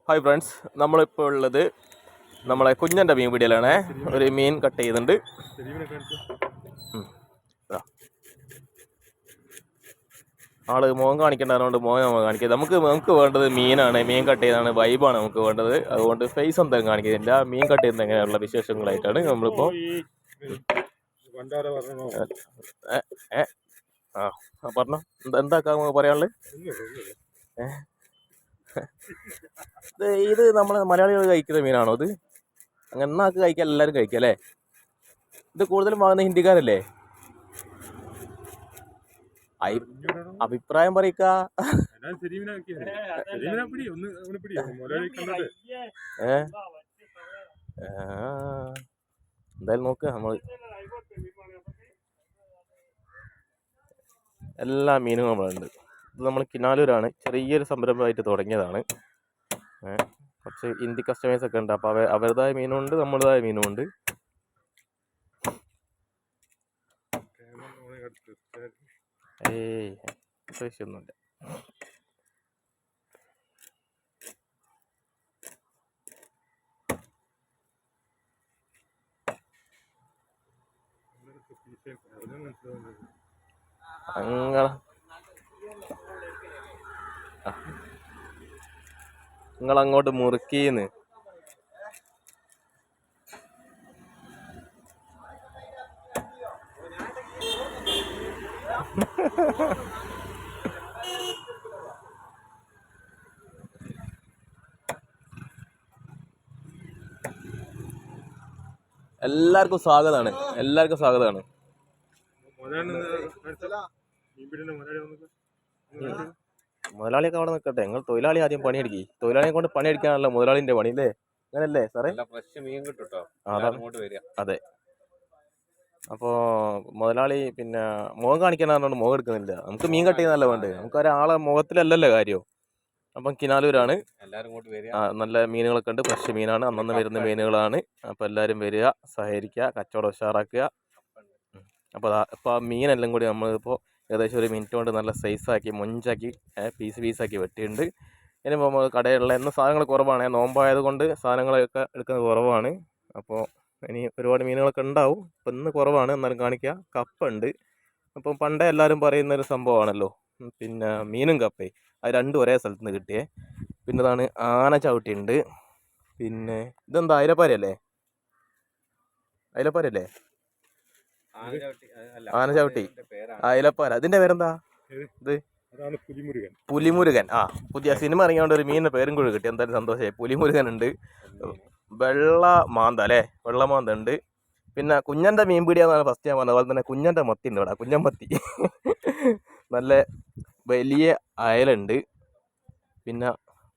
Hi friends, നമ്മളിപ്പോൾ ഉള്ളത് നമ്മളെ കുഞ്ഞൻ്റെ മീൻ പിടിയിലാണ്. ഒരു മീൻ കട്ട് ചെയ്യുന്നുണ്ട്. ആള് മോൻ കാണിക്കേണ്ടതുകൊണ്ട് മോൻ നമ്മൾ കാണിക്കുക. നമുക്ക് വേണ്ടത് മീനാണ്. മീൻ കട്ട് ചെയ്താണ്, വൈബാണ് നമുക്ക് വേണ്ടത്. അതുകൊണ്ട് ഫേസ് എന്തെങ്കിലും കാണിക്കുന്നില്ല. മീൻ കട്ട് ചെയ്യുന്ന എങ്ങനെയുള്ള വിശേഷങ്ങളായിട്ടാണ് നമ്മളിപ്പോൾ പറഞ്ഞോ. എന്താക്കാ പറയാനുള്ളത്? ഇത് നമ്മളെ മലയാളികൾ കഴിക്കുന്ന മീനാണോ ഇത്? അങ്ങനെ എന്നാക്ക് കഴിക്കാൻ എല്ലാവരും കഴിക്കാം അല്ലേ? ഇത് കൂടുതലും വാങ്ങുന്ന ഹിന്ദിക്കാരല്ലേ? അഭിപ്രായം പറയിക്ക. എന്തായാലും നോക്ക, നമ്മള് എല്ലാ മീനും നമ്മളുണ്ട്. ഇത് നമ്മൾ കിനാലൂരാണ്, ചെറിയൊരു സംരംഭമായിട്ട് തുടങ്ങിയതാണ്. കുറച്ച് ഹിന്ദി കസ്റ്റമേഴ്സ് ഒക്കെ ഉണ്ട്. അപ്പോൾ അവരുടേതായ മീനുണ്ട്, നമ്മുടേതായ മീനുമുണ്ട്. വിഷയമൊന്നുമില്ല. നിങ്ങളങ്ങോട്ട് മുറുക്കീന്ന് എല്ലാവർക്കും സ്വാഗതമാണ്. മുതലാളിയൊക്കെ അവിടെ നിൽക്കട്ടെ. നിങ്ങൾ തൊഴിലാളി ആദ്യം പണിയെടുക്കി. തൊഴിലാളിയെ കൊണ്ട് പണിയെടുക്കാനല്ല മുതലാളിന്റെ പണി അല്ലേ? അങ്ങനല്ലേ സാറേ? അതെ. അപ്പോൾ മുതലാളി പിന്നെ മുഖം കാണിക്കാനാണെന്ന് മുഖം എടുക്കുന്നില്ല. നമുക്ക് മീൻ കട്ട് ചെയ്യുന്നതല്ല വേണ്ടത്. നമുക്ക് ഒരാളെ മുഖത്തിലല്ലല്ലോ കാര്യം. അപ്പം കിനാലൂരാണ്. നല്ല മീനുകളൊക്കെ ഉണ്ട്. ഫ്രഷ് മീനാണ്, അന്നന്ന് വരുന്ന മീനുകളാണ്. അപ്പോൾ എല്ലാവരും വരിക, സഹകരിക്കുക, കച്ചവടം ഉഷാറാക്കുക. അപ്പോൾ ആ മീനെല്ലാം കൂടി നമ്മളിപ്പോൾ ഏകദേശം ഒരു മിനിറ്റ് കൊണ്ട് നല്ല സൈസാക്കി മൊഞ്ചാക്കി പീസാക്കി വെട്ടിയിട്ടുണ്ട്. ഇനിയിപ്പോൾ നമ്മൾ കടയിലുള്ള എന്ന സാധനങ്ങൾ കുറവാണ്. നോമ്പായത് കൊണ്ട് സാധനങ്ങളൊക്കെ എടുക്കുന്നത് കുറവാണ്. അപ്പോൾ ഇനി ഒരുപാട് മീനുകളൊക്കെ ഉണ്ടാവും. ഇപ്പം ഇന്ന് കുറവാണ്, എന്നാലും കാണിക്കുക. കപ്പ ഉണ്ട്. അപ്പം പണ്ടേ എല്ലാവരും പറയുന്നൊരു സംഭവമാണല്ലോ, പിന്നെ മീനും കപ്പയും അത് രണ്ടും ഒരേ സ്ഥലത്ത് നിന്ന് കിട്ടിയേ. പിന്നെ ഇതാണ് ആന ചവിട്ടിയുണ്ട്. പിന്നെ ഇതെന്താ അയിലപ്പാരല്ലേ? ആന ചവിട്ടി, അയിലപ്പാര. ഇതിന്റെ പേരെന്താ? ഇത് പുലിമുരുകൻ. പുതിയ സിനിമ ഇറങ്ങിയോണ്ട് ഒരു മീനിന്റെ പേരും കൂടി കിട്ടി. എന്തായാലും സന്തോഷമായി. പുലിമുരുകൻ ഉണ്ട്. വെള്ള മാന്ത ഉണ്ട്. പിന്നെ കുഞ്ഞൻ്റെ മീൻ പിടിയാന്നാണ് ഫസ്റ്റ് ഞാൻ പറഞ്ഞത്. അതുപോലെ തന്നെ കുഞ്ഞൻ്റെ മത്തി ഉണ്ട് ഇവിടെ, കുഞ്ഞൻ മത്തി. നല്ല വലിയ അയലുണ്ട്. പിന്നെ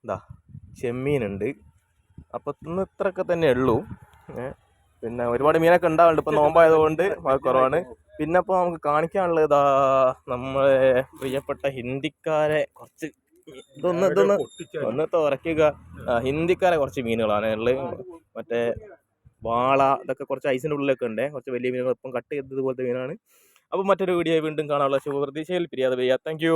എന്താ ചെമ്മീനുണ്ട്. അപ്പം ഇന്ന് ഇത്രയൊക്കെ തന്നെ ഉള്ളൂ. പിന്നെ ഒരുപാട് മീനൊക്കെ ഉണ്ടാവുന്നുണ്ട്. ഇപ്പം നോമ്പായതുകൊണ്ട് കുറവാണ്. പിന്നെ ഇപ്പോൾ നമുക്ക് കാണിക്കാനുള്ളത് ഇതാ നമ്മളെ പ്രിയപ്പെട്ട ഹിന്ദിക്കാരെ കുറച്ച് ഒന്ന് തുറക്കുക. ഹിന്ദിക്കാരെ കുറച്ച് മീനുകളാണ് ഉള്ളത്. മറ്റേ വാള, ഇതൊക്കെ കുറച്ച് ഐസിൻ്റെ ഉള്ളിലൊക്കെ ഉണ്ട്. കുറച്ച് വലിയ മീനുകൾ ഇപ്പം കട്ട് ചെയ്തതുപോലത്തെ മീനാണ്. അപ്പം മറ്റൊരു വീഡിയോ വീണ്ടും കാണാനുള്ള ശുഭപ്രതീക്ഷയിൽ പിരിയാതെ വയ്യ. Thank you.